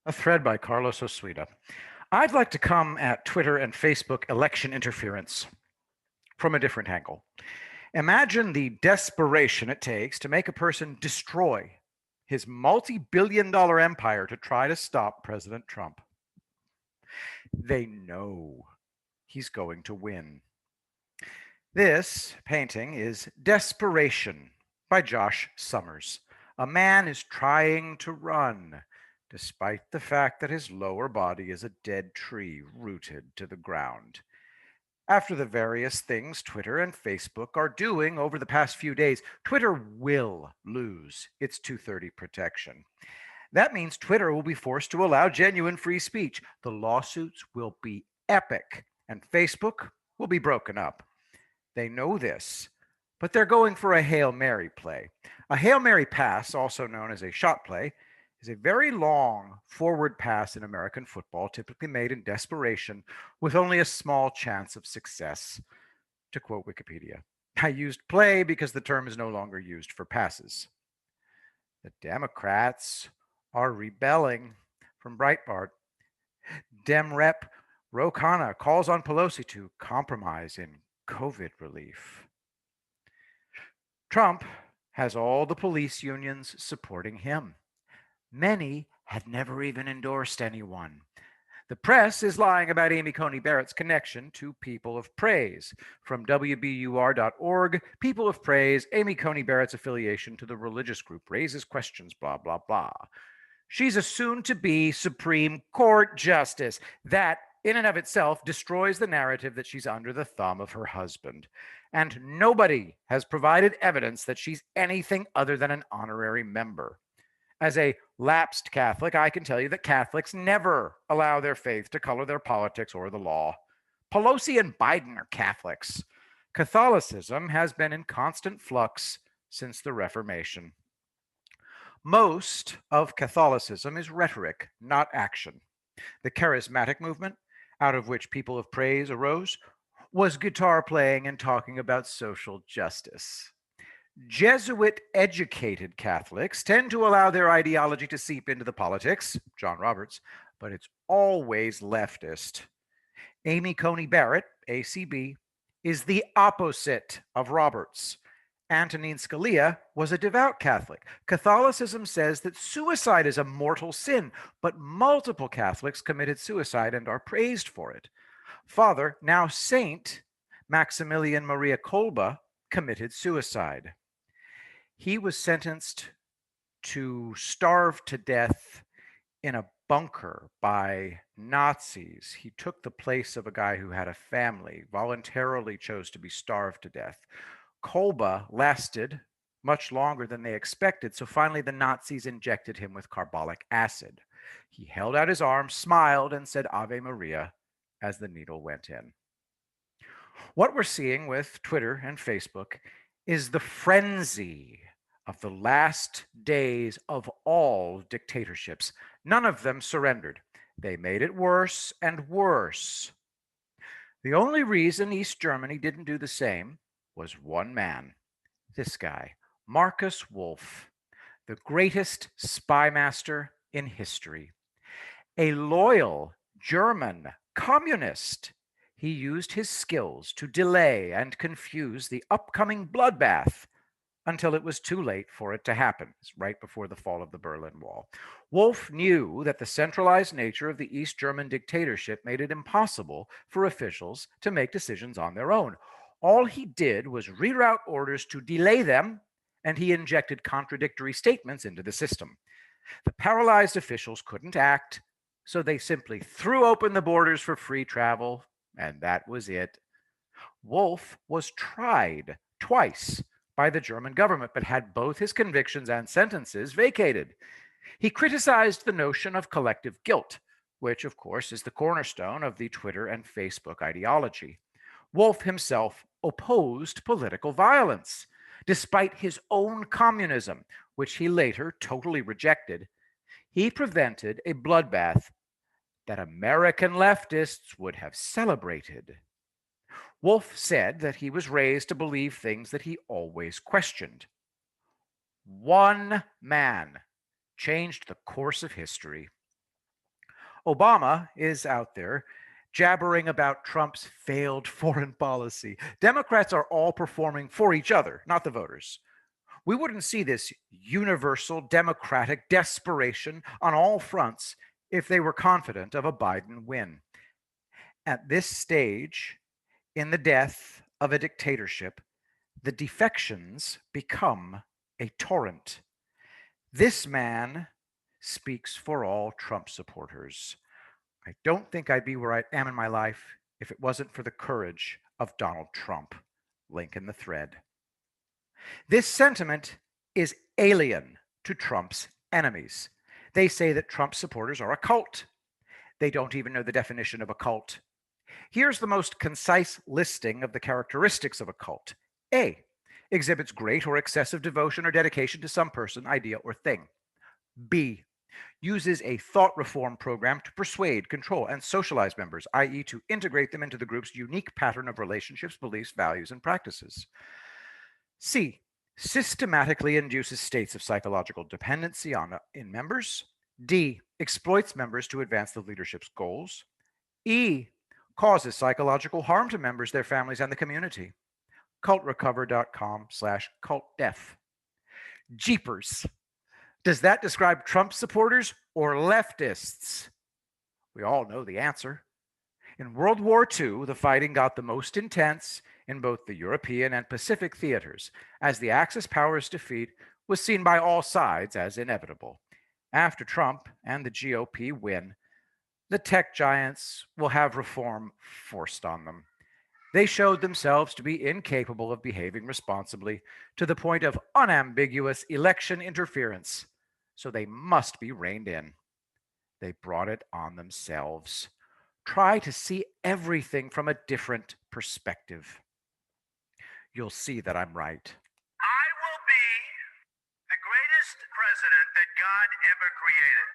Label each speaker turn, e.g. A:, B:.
A: A thread by Carlos Osuita. I'd like to come at Twitter and Facebook election interference from a different angle. Imagine the desperation it takes to make a person destroy his multi-billion-dollar empire to try to stop President Trump. They know he's going to win. This painting is Desperation by Josh Summers. A man is trying to run, despite the fact that his lower body is a dead tree rooted to the ground. After the various things Twitter and Facebook are doing over the past few days, Twitter will lose its 230 protection. That means Twitter will be forced to allow genuine free speech. The lawsuits will be epic, and Facebook will be broken up. They know this, but they're going for a Hail Mary play. A Hail Mary pass, also known as a shot play, is a very long forward pass in American football, typically made in desperation with only a small chance of success. To quote Wikipedia, I used play because the term is no longer used for passes. The Democrats are rebelling from Breitbart. Dem Rep Ro Khanna calls on Pelosi to compromise in COVID relief. Trump has all the police unions supporting him. Many have never even endorsed anyone. The press is lying about Amy Coney Barrett's connection to People of Praise. From WBUR.org, People of Praise, Amy Coney Barrett's affiliation to the religious group raises questions, blah, blah, blah. She's a soon-to-be Supreme Court justice. That, in and of itself, destroys the narrative that she's under the thumb of her husband. And nobody has provided evidence that she's anything other than an honorary member. As a lapsed Catholic, I can tell you that Catholics never allow their faith to color their politics or the law. Pelosi and Biden are Catholics. Catholicism has been in constant flux since the Reformation. Most of Catholicism is rhetoric, not action. The charismatic movement, out of which People of Praise arose, was guitar playing and talking about social justice. Jesuit-educated Catholics tend to allow their ideology to seep into the politics, John Roberts, but it's always leftist. Amy Coney Barrett, ACB, is the opposite of Roberts. Antonin Scalia was a devout Catholic. Catholicism says that suicide is a mortal sin, but multiple Catholics committed suicide and are praised for it. Father, now Saint Maximilian Maria Kolbe, committed suicide. He was sentenced to starve to death in a bunker by Nazis. He took the place of a guy who had a family, voluntarily chose to be starved to death. Kolbe lasted much longer than they expected, so finally the Nazis injected him with carbolic acid. He held out his arms, smiled, and said Ave Maria as the needle went in. What we're seeing with Twitter and Facebook is the frenzy of the last days of all dictatorships. None of them surrendered. They made it worse and worse. The only reason East Germany didn't do the same was one man, this guy, Markus Wolf, the greatest spy master in history. A loyal German communist, he used his skills to delay and confuse the upcoming bloodbath until it was too late for it to happen, right before the fall of the Berlin Wall. Wolf knew that the centralized nature of the East German dictatorship made it impossible for officials to make decisions on their own. All he did was reroute orders to delay them, and he injected contradictory statements into the system. The paralyzed officials couldn't act, so they simply threw open the borders for free travel, and that was it. Wolf was tried twice by the German government, but had both his convictions and sentences vacated. He criticized the notion of collective guilt, which, of course, is the cornerstone of the Twitter and Facebook ideology. Wolf himself opposed political violence, despite his own communism, which he later totally rejected. He prevented a bloodbath that American leftists would have celebrated. Wolf said that he was raised to believe things that he always questioned. One man changed the course of history. Obama is out there jabbering about Trump's failed foreign policy. Democrats are all performing for each other, not the voters. We wouldn't see this universal democratic desperation on all fronts if they were confident of a Biden win. At this stage, in the death of a dictatorship, the defections become a torrent. This man speaks for all Trump supporters. I don't think I'd be where I am in my life if it wasn't for the courage of Donald Trump. Link in the thread. This sentiment is alien to Trump's enemies. They say that Trump supporters are a cult. They don't even know the definition of a cult. Here's the most concise listing of the characteristics of a cult. A, exhibits great or excessive devotion or dedication to some person, idea, or thing. B, uses a thought reform program to persuade, control, and socialize members, i.e., to integrate them into the group's unique pattern of relationships, beliefs, values, and practices. C, systematically induces states of psychological dependency in members. D, exploits members to advance the leadership's goals. E, causes psychological harm to members, their families, and the community. Cultrecover.com/cultdeath. Jeepers. Does that describe Trump supporters or leftists? We all know the answer. In World War II, the fighting got the most intense in both the European and Pacific theaters, as the Axis powers' defeat was seen by all sides as inevitable. After Trump and the GOP win, the tech giants will have reform forced on them. They showed themselves to be incapable of behaving responsibly to the point of unambiguous election interference, so they must be reined in. They brought it on themselves. Try to see everything from a different perspective. You'll see that I'm right.
B: I will be the greatest president that God ever created.